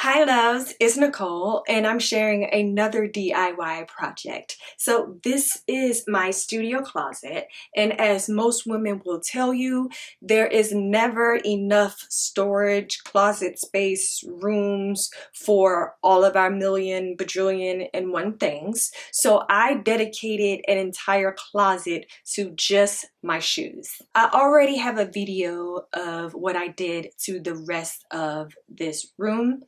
Hi loves, it's Nicole and I'm sharing another DIY project. So this is my studio closet, and as most women will tell you, there is never enough storage, closet space, rooms for all of our million, bajillion and one things. So I dedicated an entire closet to just my shoes. I already have a video of what I did to the rest of this room.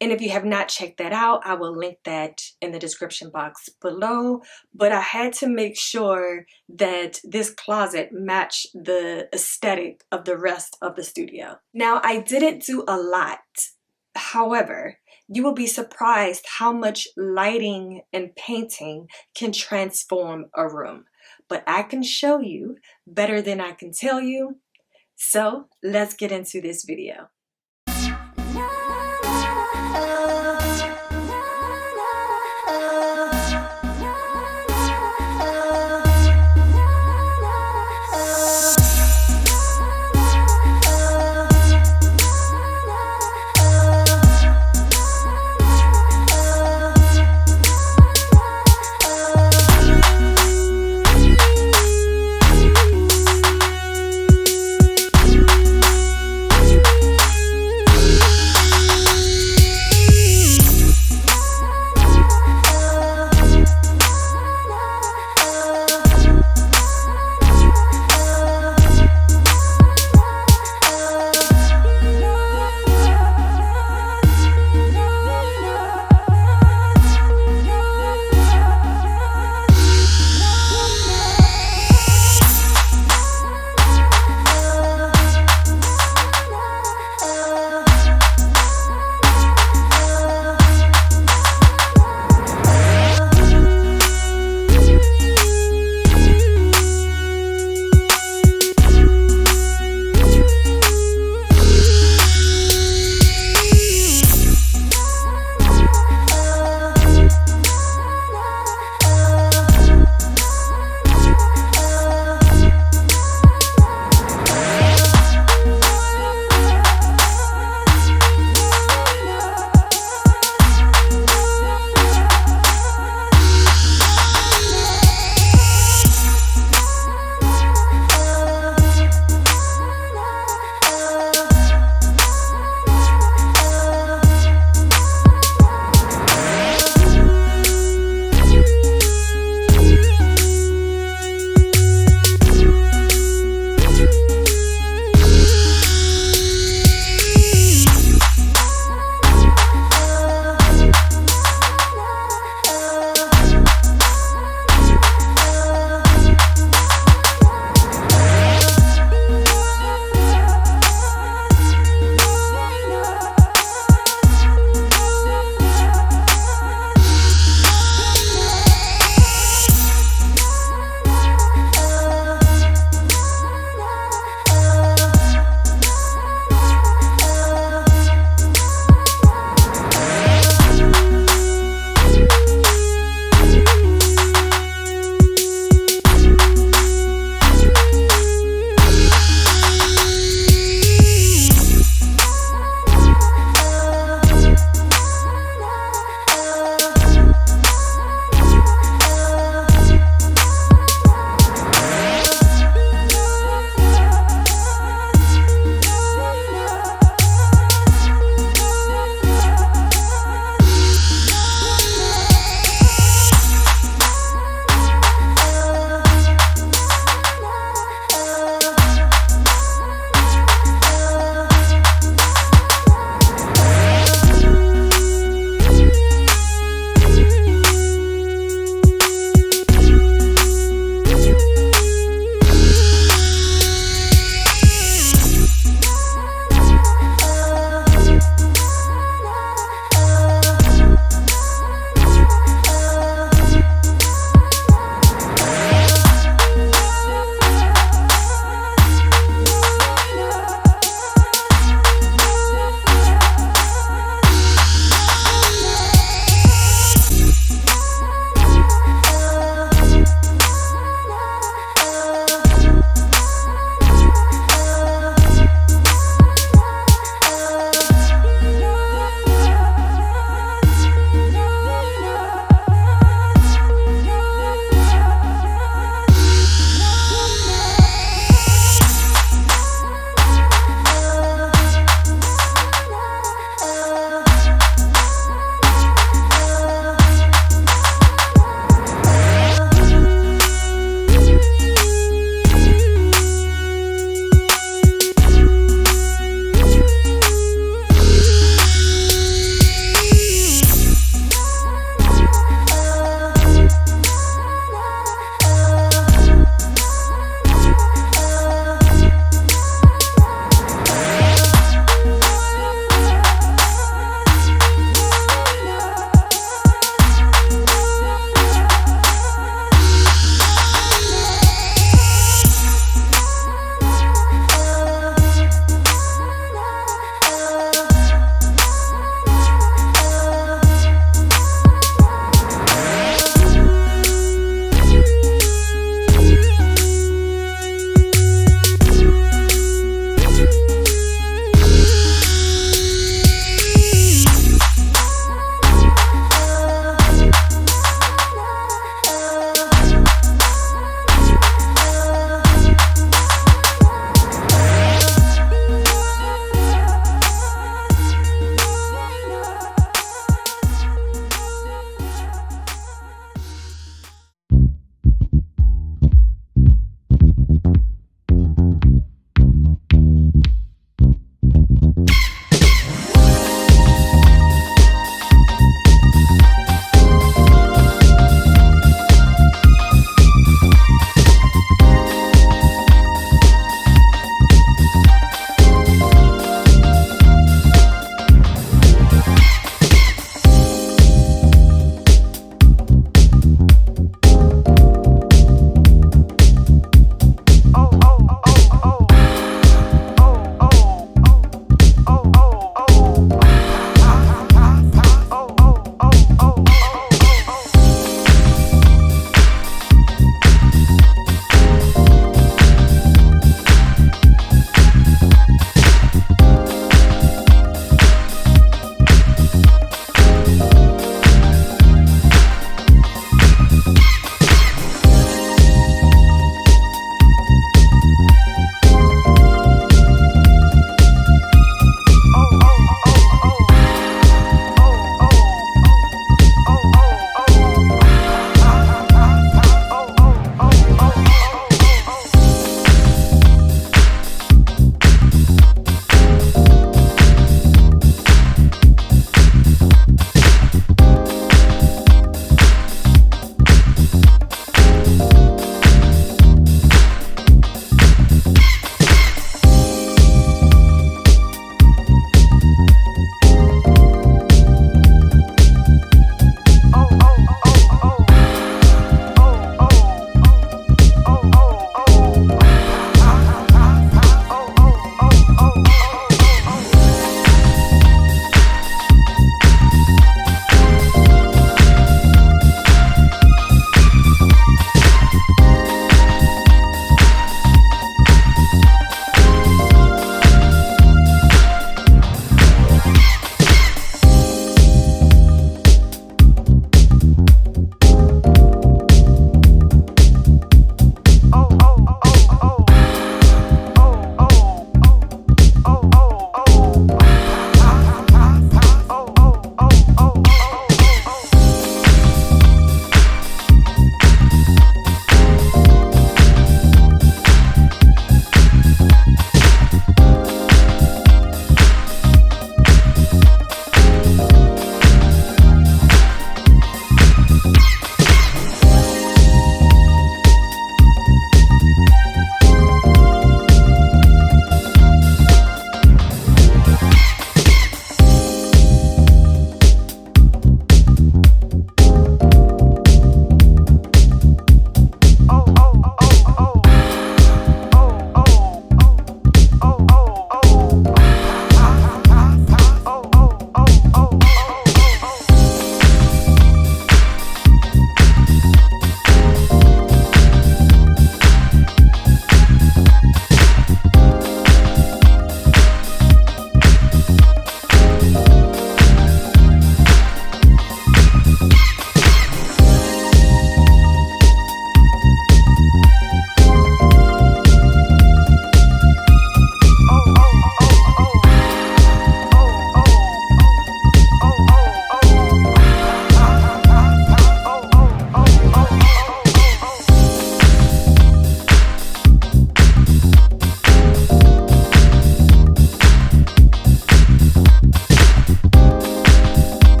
And if you have not checked that out, I will link that in the description box below. But I had to make sure that this closet matched the aesthetic of the rest of the studio. Now, I didn't do a lot. However, you will be surprised how much lighting and painting can transform a room. But I can show you better than I can tell you. So let's get into this video.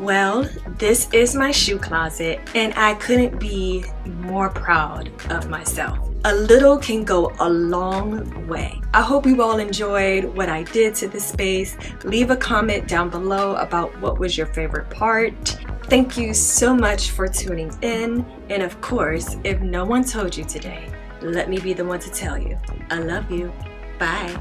Well, this is my shoe closet, and I couldn't be more proud of myself. A little can go a long way. I hope you all enjoyed what I did to this space. Leave a comment down below about what was your favorite part. Thank you so much for tuning in. And of course, if no one told you today, let me be the one to tell you. I love you. Bye.